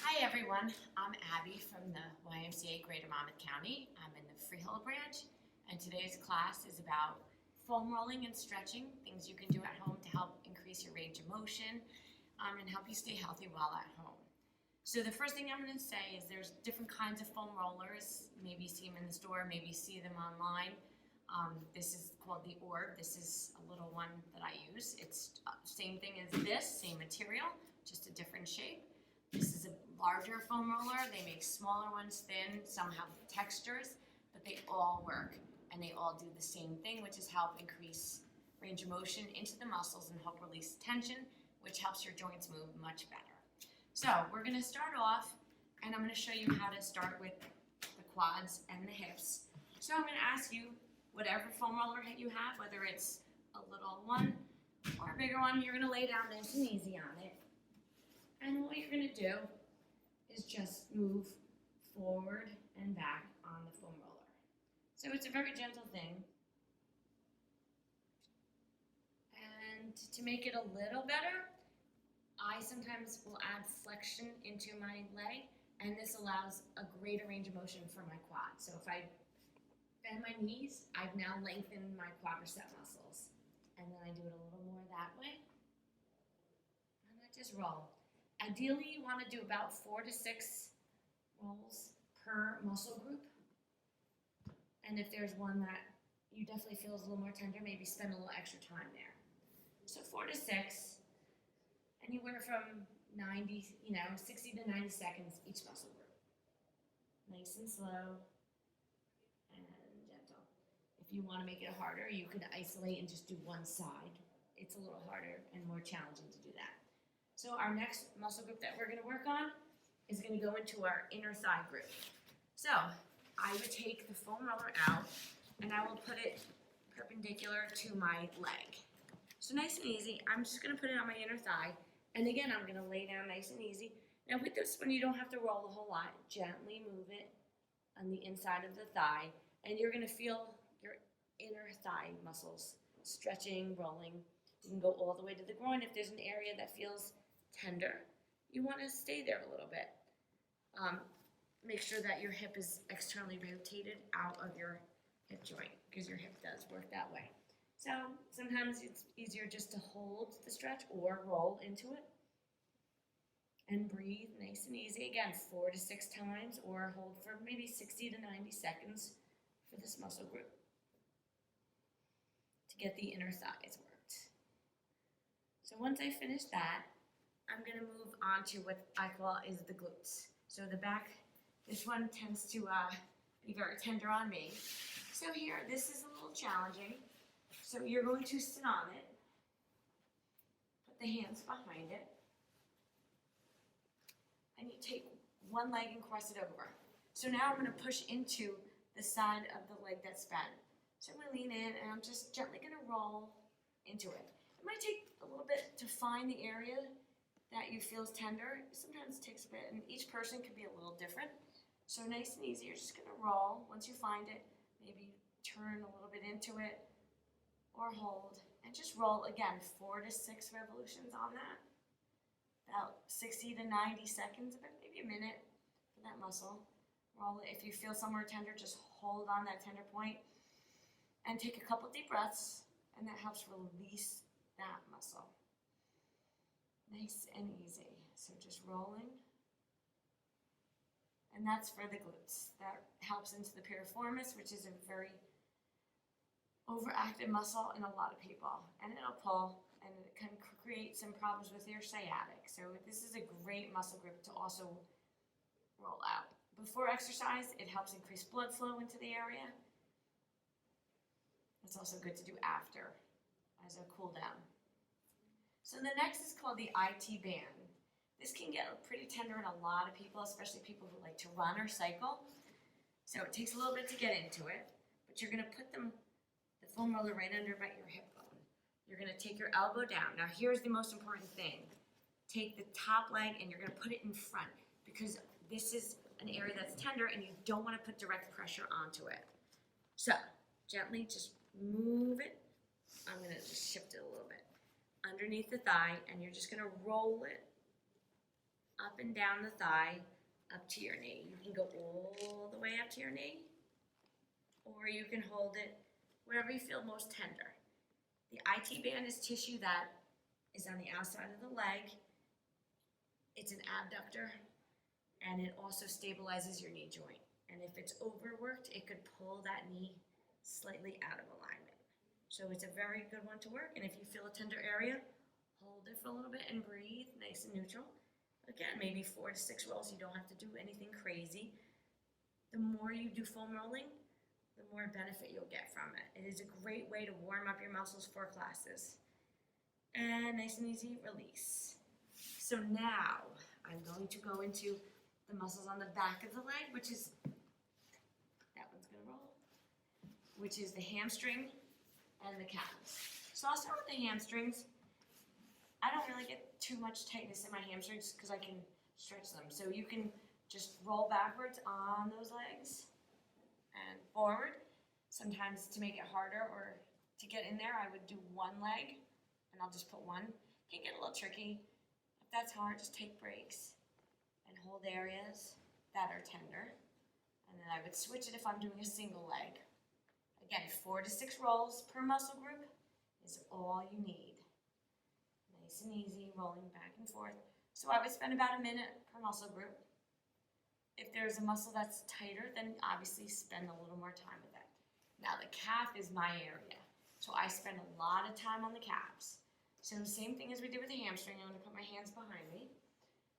Hi everyone, I'm Abby from the YMCA Greater Monmouth County. I'm in the Freehold branch, and today's class is about foam rolling and stretching, things you can do at home to help increase your range of motion and help you stay healthy while at home. So the first thing I'm going to say is there's different kinds of foam rollers. Maybe you see them in the store, maybe you see them online. This is called the Orb. This is a little one that I use. It's same thing as this, same material, just a different shape. This is a larger foam roller. They make smaller ones thin. Some have textures, but they all work and they all do the same thing, which is help increase range of motion into the muscles and help release tension, which helps your joints move much better. So we're going to start off, and I'm going to show you how to start with the quads and the hips. So I'm going to ask you, whatever foam roller you have, whether it's a little one or a bigger one, you're going to lay down nice and easy on it. And what you're going to do is just move forward and back on the foam roller. So it's a very gentle thing. And to make it a little better, I sometimes will add flexion into my leg, and this allows a greater range of motion for my quad. So if I bend my knees, I've now lengthened my quadricep muscles. And then I do it a little more that way. And I just roll. Ideally, you want to do about 4 to 6 rolls per muscle group. And if there's one that you definitely feel is a little more tender, maybe spend a little extra time there. So 4 to 6, and you work from 60 to 90 seconds each muscle group. Nice and slow and gentle. If you want to make it harder, you could isolate and just do one side. It's a little harder and more challenging to do that. So our next muscle group that we're going to work on is going to go into our inner thigh group. So I would take the foam roller out and I will put it perpendicular to my leg. So nice and easy, I'm just going to put it on my inner thigh. And again, I'm going to lay down nice and easy. Now with this one, you don't have to roll a whole lot. Gently move it on the inside of the thigh, and you're going to feel your inner thigh muscles stretching, rolling. You can go all the way to the groin. If there's an area that feels tender, you want to stay there a little bit. Make sure that your hip is externally rotated out of your hip joint, because your hip does work that way. So sometimes it's easier just to hold the stretch or roll into it and breathe nice and easy. Again, 4 to 6 times, or hold for maybe 60 to 90 seconds for this muscle group to get the inner thighs worked. So once I finish that, I'm going to move on to what I call is the glutes. So the back, this one tends to be very tender on me. So here, this is a little challenging. So you're going to sit on it, put the hands behind it, and you take one leg and cross it over. So now I'm going to push into the side of the leg that's bent. So I'm going to lean in, and I'm just gently going to roll into it. It might take a little bit to find the area that you feel is tender. Sometimes it takes a bit, and each person can be a little different. So nice and easy, you're just going to roll. Once you find it, maybe turn a little bit into it, or hold, and just roll again, 4 to 6 revolutions on that. About 60 to 90 seconds, about maybe a minute for that muscle. Roll it. If you feel somewhere tender, just hold on that tender point and take a couple deep breaths, and that helps release that muscle. Nice and easy. So just rolling. And that's for the glutes. That helps into the piriformis, which is a very overactive muscle in a lot of people. And it'll pull, and it can create some problems with your sciatic. So this is a great muscle group to also roll out. Before exercise, it helps increase blood flow into the area. It's also good to do after as a cool down. So the next is called the IT band. This can get pretty tender in a lot of people, especially people who like to run or cycle. So it takes a little bit to get into it, but you're going to put the foam roller right under about your hip bone. You're going to take your elbow down. Now here's the most important thing. Take the top leg and you're going to put it in front, because this is an area that's tender and you don't want to put direct pressure onto it. So gently just move it. I'm going to just shift it a little bit underneath the thigh, and you're just going to roll it up and down the thigh, up to your knee. You can go all the way up to your knee, or you can hold it wherever you feel most tender. The IT band is tissue that is on the outside of the leg. It's an abductor, and it also stabilizes your knee joint. And if it's overworked, it could pull that knee slightly out of alignment. So it's a very good one to work. And if you feel a tender area, hold it for a little bit and breathe, nice and neutral. Again, maybe 4 to 6 rolls. You don't have to do anything crazy. The more you do foam rolling, the more benefit you'll get from it. It is a great way to warm up your muscles for classes. And nice and easy, release. So now I'm going to go into the muscles on the back of the leg, which is, that one's gonna roll, which is the hamstring and the calves. So I'll start with the hamstrings. I don't really get too much tightness in my hamstrings because I can stretch them. So you can just roll backwards on those legs and forward. Sometimes to make it harder or to get in there, I would do one leg and I'll just put one. It can get a little tricky. If that's hard, just take breaks and hold areas that are tender. And then I would switch it if I'm doing a single leg. Again, 4 to 6 rolls per muscle group is all you need. Nice and easy, rolling back and forth. So I would spend about a minute per muscle group. If there's a muscle that's tighter, then obviously spend a little more time with it. Now the calf is my area. So I spend a lot of time on the calves. So the same thing as we did with the hamstring, I'm going to put my hands behind me.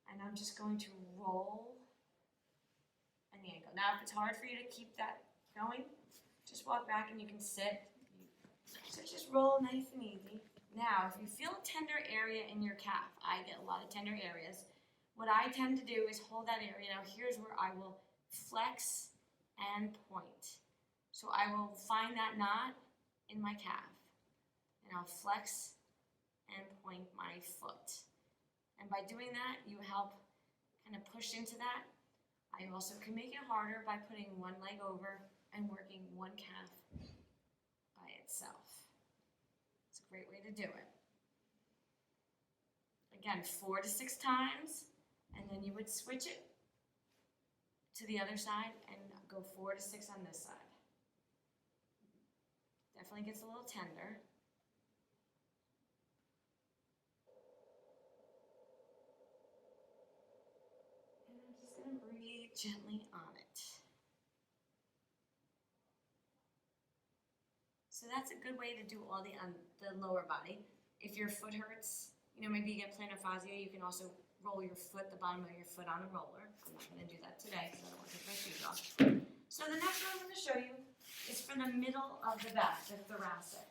And I'm just going to roll an ankle. Now if it's hard for you to keep that going, just walk back and you can sit. So just roll nice and easy. Now if you feel a tender area in your calf, I get a lot of tender areas. What I tend to do is hold that area. Now here's where I will flex and point. So I will find that knot in my calf. And I'll flex and point my foot. And by doing that, you help kind of push into that. I also can make it harder by putting one leg over and working one calf by itself. It's a great way to do it. Again, 4 to 6 times, and then you would switch it to the other side and go 4 to 6 on this side. Definitely gets a little tender. And I'm just going to breathe gently on it. So that's a good way to do all the lower body. If your foot hurts, maybe you get plantar fascia, you can also roll your foot, the bottom of your foot on a roller. I'm not going to do that today because I don't want to take my shoes off. So the next one I'm going to show you is from the middle of the back, the thoracic.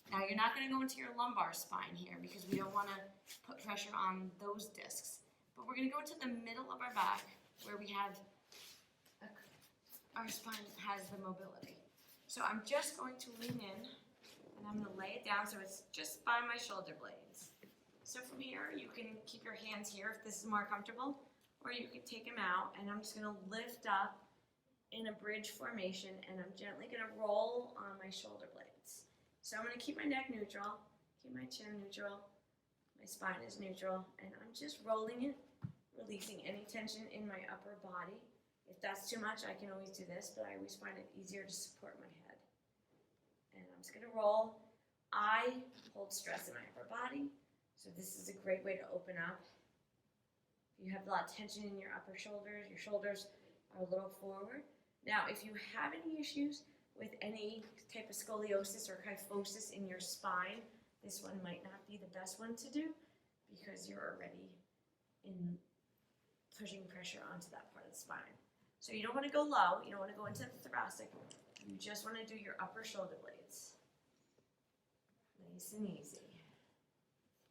Now you're not going to go into your lumbar spine here because we don't want to put pressure on those discs. But we're going to go into the middle of our back where we have, our spine has the mobility. So I'm just going to lean in and I'm going to lay it down so it's just by my shoulder blades. So from here, you can keep your hands here if this is more comfortable, or you can take them out, and I'm just going to lift up in a bridge formation, and I'm gently going to roll on my shoulder blades. So I'm going to keep my neck neutral, keep my chin neutral, my spine is neutral, and I'm just rolling it, releasing any tension in my upper body. If that's too much, I can always do this, but I always find it easier to support my head. And I'm just going to roll. I hold stress in my upper body. So this is a great way to open up. If you have a lot of tension in your upper shoulders, your shoulders are a little forward. Now, if you have any issues with any type of scoliosis or kyphosis in your spine, this one might not be the best one to do because you're already pushing pressure onto that part of the spine. So you don't want to go low, you don't want to go into the thoracic, you just want to do your upper shoulder blades. Nice and easy.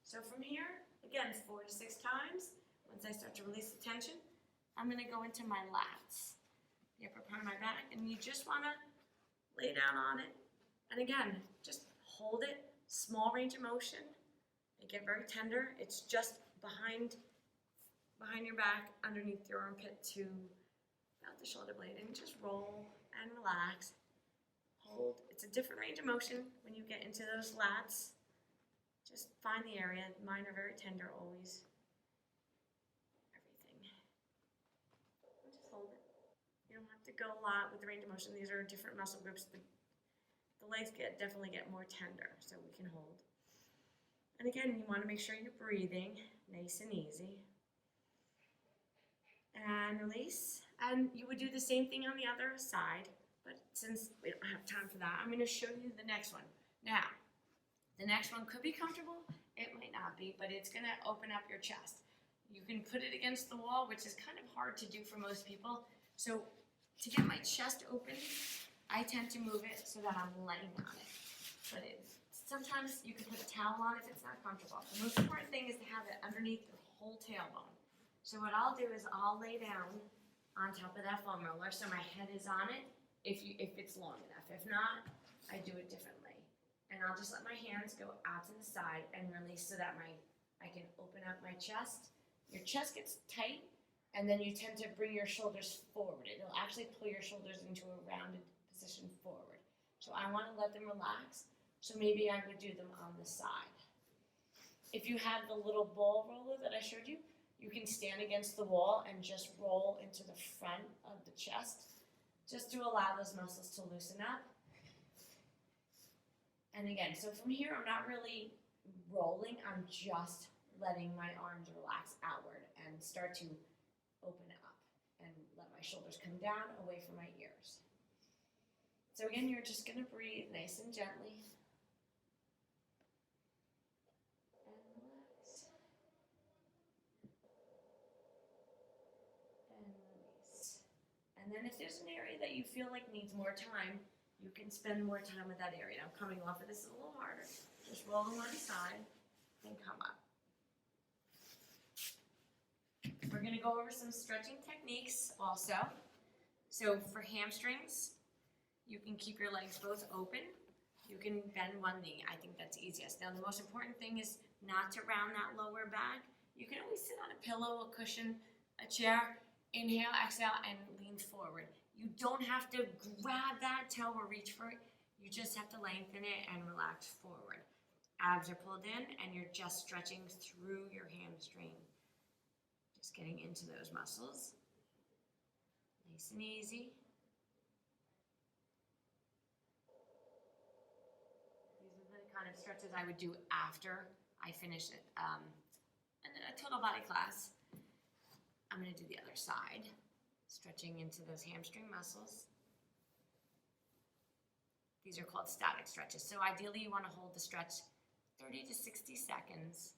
So from here, again, 4 to 6 times. Once I start to release the tension, I'm going to go into my lats, the upper part of my back, and you just want to lay down on it. And again, just hold it, small range of motion. They get very tender. It's just behind your back, underneath your armpit to out the shoulder blade, and just roll and relax. Hold. It's a different range of motion when you get into those lats. Just find the area. Mine are very tender always. to go a lot with the range of motion. These are different muscle groups. The legs definitely get more tender, so we can hold. And again, you want to make sure you're breathing nice and easy. And release. And you would do the same thing on the other side, but since we don't have time for that, I'm going to show you the next one. Now, the next one could be comfortable. It might not be, but it's going to open up your chest. You can put it against the wall, which is kind of hard to do for most people. So to get my chest open, I tend to move it so that I'm laying on it. But sometimes you can put a towel on if it's not comfortable. The most important thing is to have it underneath your whole tailbone. So what I'll do is I'll lay down on top of that foam roller so my head is on it if it's long enough. If not, I do it differently. And I'll just let my hands go out to the side and release so that I can open up my chest. Your chest gets tight, and then you tend to bring your shoulders forward. It'll actually pull your shoulders into a rounded position forward. So I want to let them relax, so maybe I would do them on the side. If you have the little ball roller that I showed you, you can stand against the wall and just roll into the front of the chest, just to allow those muscles to loosen up. And again, so from here, I'm not really rolling, I'm just letting my arms relax outward and start to open up and let my shoulders come down away from my ears. So again, you're just going to breathe nice and gently. And relax. And release. And then if there's an area that you feel like needs more time, you can spend more time with that area. I'm coming off of this a little harder. Just roll to one side and come up. We're going to go over some stretching techniques also. So for hamstrings, you can keep your legs both open. You can bend one knee. I think that's easiest. Now the most important thing is not to round that lower back. You can always sit on a pillow, a cushion, a chair. Inhale, exhale, and lean forward. You don't have to grab that toe or reach for it. You just have to lengthen it and relax forward. Abs are pulled in, and you're just stretching through your hamstring. Just getting into those muscles. Nice and easy. These are the kind of stretches I would do after I finish it. And then a total body class. I'm going to do the other side. Stretching into those hamstring muscles. These are called static stretches. So ideally you want to hold the stretch 30 to 60 seconds.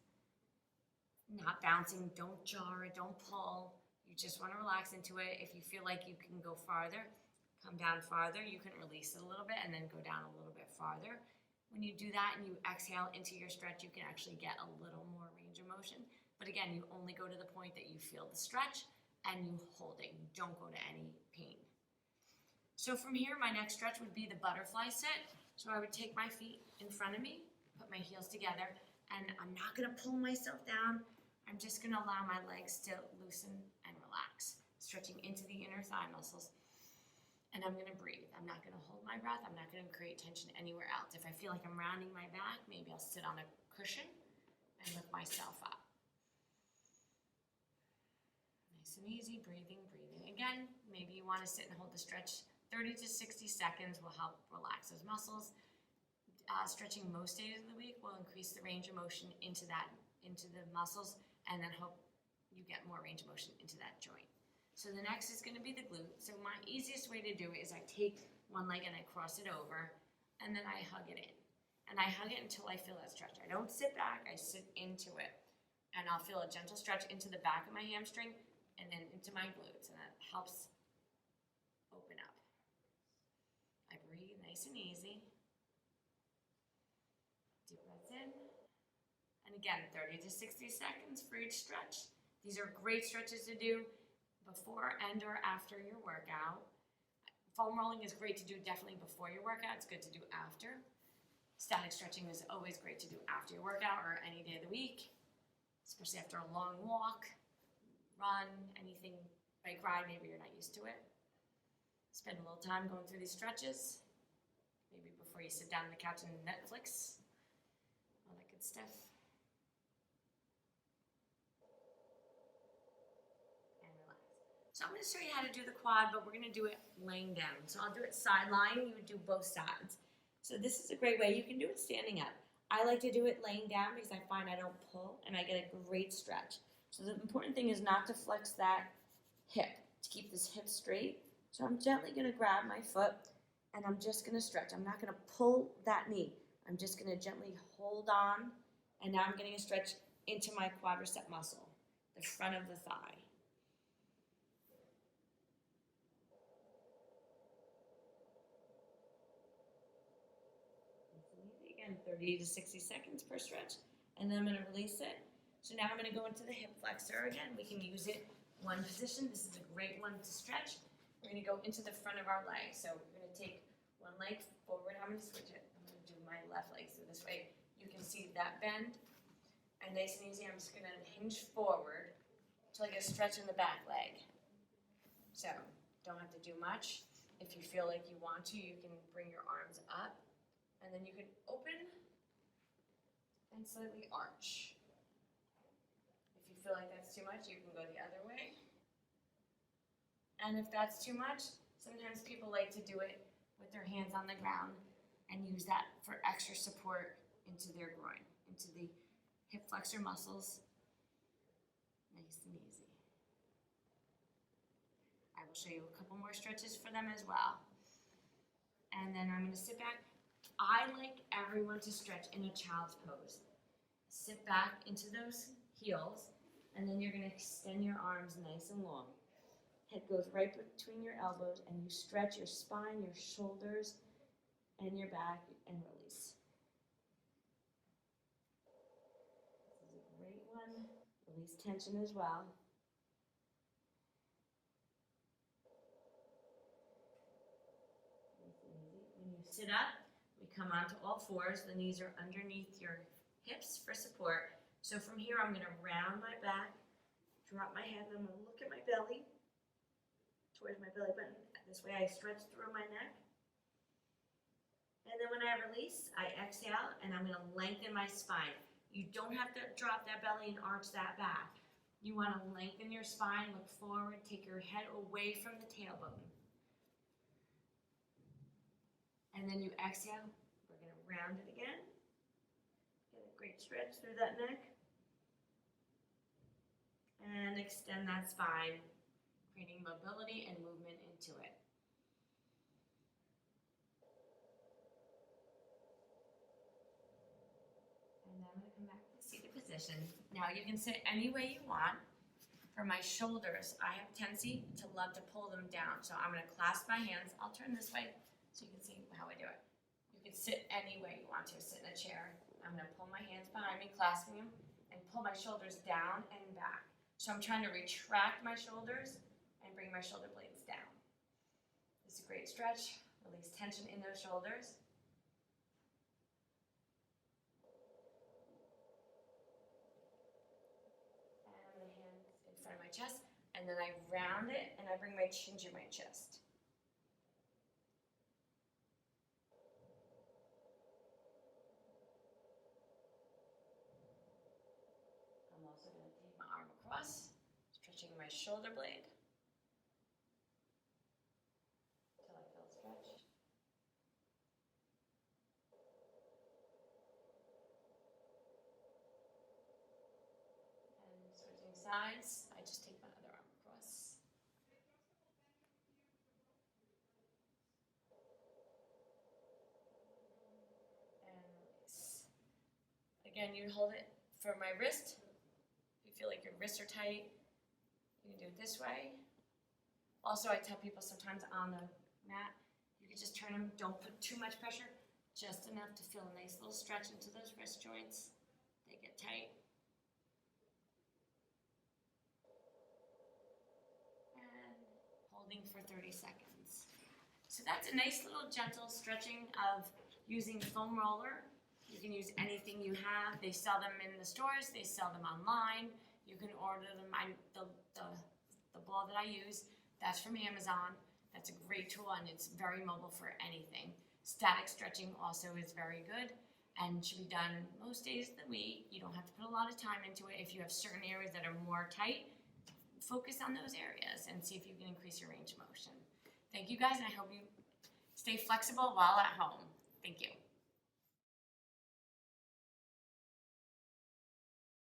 Not bouncing, don't jar it, don't pull. You just want to relax into it. If you feel like you can go farther, come down farther. You can release it a little bit and then go down a little bit farther. When you do that and you exhale into your stretch, you can actually get a little more range of motion. But again, you only go to the point that you feel the stretch and you hold it. You don't go to any pain. So from here, my next stretch would be the butterfly sit. So I would take my feet in front of me, put my heels together, and I'm not going to pull myself down. I'm just going to allow my legs to loosen and relax, stretching into the inner thigh muscles. And I'm going to breathe. I'm not going to hold my breath. I'm not going to create tension anywhere else. If I feel like I'm rounding my back, maybe I'll sit on a cushion and lift myself up. Nice and easy, breathing, breathing. Again, maybe you want to sit and hold the stretch. 30 to 60 seconds will help relax those muscles. Stretching most days of the week will increase the range of motion into the muscles, and then hope you get more range of motion into that joint. So the next is going to be the glute. So my easiest way to do it is I take one leg and I cross it over, and then I hug it in. And I hug it until I feel that stretch. I don't sit back, I sit into it. And I'll feel a gentle stretch into the back of my hamstring and then into my glutes, and that helps open up. I breathe nice and easy. Deep breaths in. And again, 30 to 60 seconds for each stretch. These are great stretches to do before and or after your workout. Foam rolling is great to do definitely before your workout. It's good to do after. Static stretching is always great to do after your workout or any day of the week, especially after a long walk, run, anything, bike ride, maybe you're not used to it. Spend a little time going through these stretches, maybe before you sit down on the couch and Netflix, all that good stuff. And relax. So I'm going to show you how to do the quad, but we're going to do it laying down. So I'll do it side lying. You would do both sides. So this is a great way. You can do it standing up. I like to do it laying down because I find I don't pull and I get a great stretch. So the important thing is not to flex that hip, to keep this hip straight. So I'm gently going to grab my foot and I'm just going to stretch. I'm not going to pull that knee. I'm just going to gently hold on, and now I'm getting a stretch into my quadricep muscle, the front of the thigh. Again, 30 to 60 seconds per stretch, and then I'm going to release it. So now I'm going to go into the hip flexor again. We can use it one position. This is a great one to stretch. We're going to go into the front of our leg. So we're going to take one leg forward. I'm going to switch it. I'm going to do my left leg. So this way you can see that bend. And nice and easy, I'm just going to hinge forward until I get a stretch in the back leg. So don't have to do much. If you feel like you want to, you can bring your arms up. And then you can open and slightly arch. If you feel like that's too much, you can go the other way. And if that's too much, sometimes people like to do it with their hands on the ground and use that for extra support into their groin, into the hip flexor muscles. Nice and easy. I will show you a couple more stretches for them as well. And then I'm going to sit back. I like everyone to stretch in a child's pose. Sit back into those heels, and then you're going to extend your arms nice and long. Head goes right between your elbows, and you stretch your spine, your shoulders, and your back, and release. This is a great one. Release tension as well. When you sit up, we come onto all fours. The knees are underneath your hips for support. So from here, I'm going to round my back, drop my head, and I'm going to look at my belly, towards my belly button. This way I stretch through my neck. And then when I release, I exhale, and I'm going to lengthen my spine. You don't have to drop that belly and arch that back. You want to lengthen your spine, look forward, take your head away from the tailbone. And then you exhale. We're going to round it again. Get a great stretch through that neck. And extend that spine, creating mobility and movement into it. And then I'm going to come back to the seated position. Now you can sit any way you want. For my shoulders, I have a tendency to love to pull them down. So I'm going to clasp my hands. I'll turn this way so you can see how I do it. You can sit any way you want to. Sit in a chair. I'm going to pull my hands behind me, clasping them, and pull my shoulders down and back. So I'm trying to retract my shoulders and bring my shoulder blades down. This is a great stretch. Release tension in those shoulders. And the hands in front of my chest. And then I round it and I bring my chin to my chest. I'm also going to take my arm across, stretching my shoulder blade until I feel stretched. And switching sides, I just take my other arm across. And release. Again, you hold it for my wrist. If you feel like your wrists are tight, you can do it this way. Also, I tell people sometimes on the mat, you can just turn them, don't put too much pressure, just enough to feel a nice little stretch into those wrist joints. They get tight. And holding for 30 seconds. So that's a nice little gentle stretching of using foam roller. You can use anything you have. They sell them in the stores. They sell them online. You can order them. The ball that I use, that's from Amazon. That's a great tool, and it's very mobile for anything. Static stretching also is very good and should be done most days of the week. You don't have to put a lot of time into it. If you have certain areas that are more tight, focus on those areas and see if you can increase your range of motion. Thank you guys, and I hope you stay flexible while at home. Thank you.